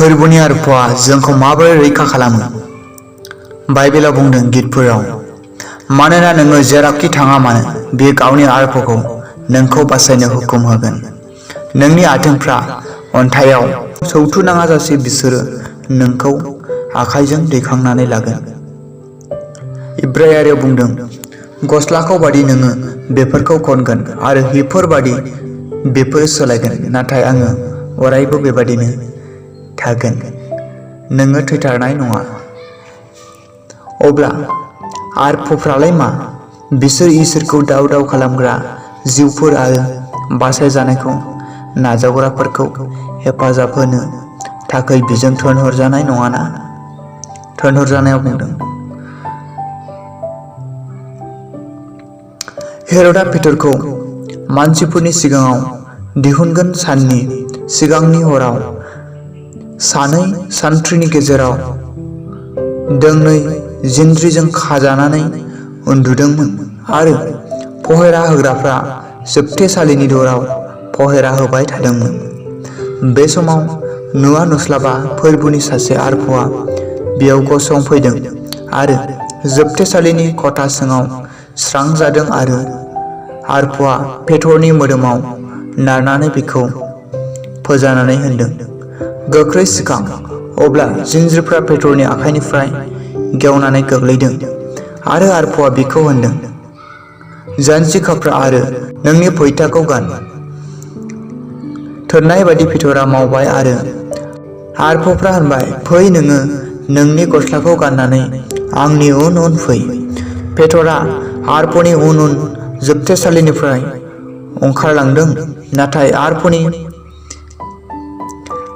फोरबोनि आरफआ जोंखौ माबोरै रैखा खालामो? बाइबेलाव बुंदों गितफोराव, मानोना नोङो जेरावखि थाङा मानो बे गावनि आरफखौ नोंखौ बासायनो हुकुम होगोन। नोंनि आथिंफ्रा अन्थाइआव सौथुनाङाजासे बिसोरो नोंखौ आखाइजों दैखांनानै लागोन। इब्रायारियाव बुंदों, गस्लाखौ बादि नोङो बेफोरखौ खनगोन आरो हिफोर बादि बेफोरो सोलायगोन, नाथाय आङो अरायबो बेबादिनो थागोन, नोङो थैथारनाय नङा। अब्ला आरफफ्रालाय मा? बिसोर इसोरखौ दाव दाव खालामग्रा जिउफोर आरो बासायजानायखौ नाजावग्राफोरखौ हेफाजाब होनो थाखाय बिजों थोनहरजानाय नङाना? थोनहरजानायाव बुंदों, हेर'डा पिटरखौ मानसिफोरनि सिगाङाव दिहुनगोन। साननि सिगांनि हराव सानै सान्थ्रिनि गेजेराव दोंनै जिनज्रिजों खाजानानै उन्दुदोंमोन आरो पहरा होग्राफ्रा जोबथेसालिनि दराव पहरा होबाय थादोंमोन। बे समाव नुवा नुस्लाबा फोरबोनि सासे आरफआ बेयाव गसंफैदों आरो जोबथेसालिनि खथा सिङाव स्रां जादों आरो आरफआ पेटरनि मोदोमाव नारनानै बिखौ फोजानानै होनदों, गोख्रै सिखां। अब्ला जिनज्रिफ्रा पेटरनि आखाइनिफ्राय गेवनानै गोग्लैदों आरो आरफआ बिखौ होनदों, जानजि खाफ्रा आरो नोंनि फैथाखौ गान। थोननाय बादि पेटरा मावबाय आरो आरफफ्रा होनबाय, फै, नोङो नोंनि गस्लाखौ गाननानै आंनि उन उन फै। पेटरा आरफनि उन उन जोबथेसालिनिफ्राय ओंखारलांदों, नाथाय आरफनि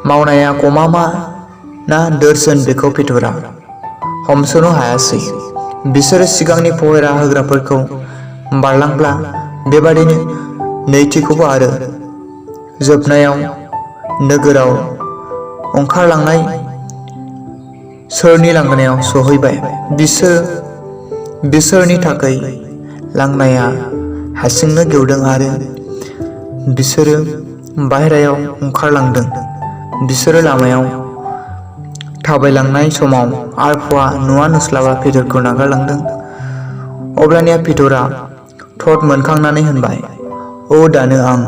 मावनाया गमामा ना दोरसोन बेखौ पेटरा हमस'नो हायासै। बिसोरो सिगांनि पहरा होग्राफोरखौ बारलांब्ला बेबादिनो नैथिखौबो आरो जोबनायाव नोगोराव ओंखारलांनाय सोरनि लांगोनायाव सौहैबाय। बिसोरनि थाखाय लांगोनाया हारसिंनो गेवदों आरो बिसोरो बाहेरायाव ओंखारलांदों। बिसोरो लामायाव थाबायलांनाय समाव आरफआ नुवा नुस्लाबा पेटरखौ नागारलांदों। अब्लानिया पेटरा थद मोनखांनानै होनबाय, अ, दानो आं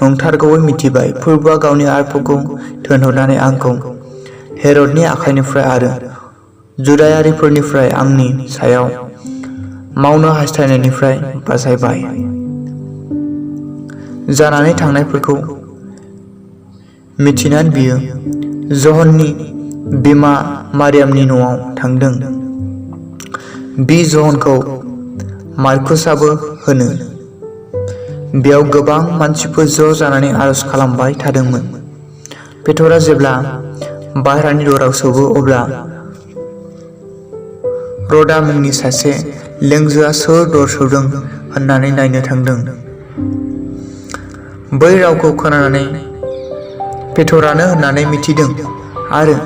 नंथारगौयै मिथिबाय, फोरबोआ गावनि आरफखौ थोनहरनानै आंखौ हेर'डनि आखाइनिफ्राय आरो जुदायारिफोरनिफ्राय आंनि सायाव मावनो हास्थायनायनिफ्राय बासायबाय। जानानै थांनायफोरखौ मिथिनानै बियो ज'हननि बिमा मारियामनि न'आव थांदों। बि ज'हनखौ मारकुसआबो होनो। बेयाव गोबां मानसिफोर ज' जानानै आरज खालामबाय थादोंमोन। पेटरा जेब्ला बाहेरानि दराव सौबो, अब्ला रडा मुंनि सासे लेंजोआ सोर दर सौदों होननानै नायनो थांदों। बै रावखौ खोनानानै पेटरानो होननानै मिथिदों आरो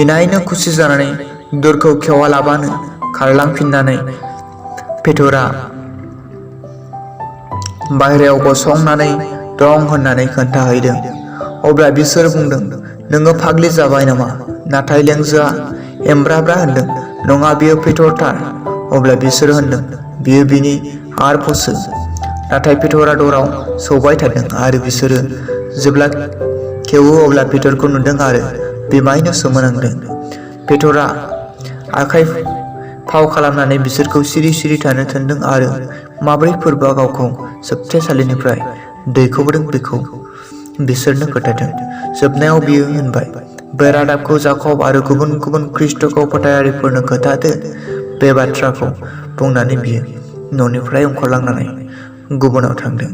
इनायनो खुसि जानानै दरखौ खेवालाबानो खारलांफिननानै पेटरा बाहेरायाव गसंनानै दं होननानै खोन्थाहैदों। अब्ला बिसोर बुंदों, नोङो फाग्लि जाबाय नामा? नाथाय लेंजोआ एमब्राब्रा होनदों, नङा, बियो पेटरथार। अब्ला बिसोर होनदों, बियो बिनि आरफसो। नाथाय पेटरा दराव सौबाय थादों आरो बिसोरो जेब्ला खेवो अब्ला पेटरखौ नुदों आरो बिमायनो सोमोनांदों। पेटरा आखाइ फाव खालामनानै बिसोरखौ सिरि सिरि थानो थिनदों आरो माब्रै फोरबोआ गावखौ जोबथेसालिनिफ्राय दैखोबोदों बेखौ बिसोरनो खोन्थादों। जोबनायाव बियो होनबाय, बे रादाबखौ जाकब आरो गुबुन गुबुन ख्रीष्टखौ फोथायारिफोरनो खोन्थादो। बे बाथ्राखौ बुंनानै बियो न'निफ्राय ओंखारलांनानै गुबुनाव थांदों।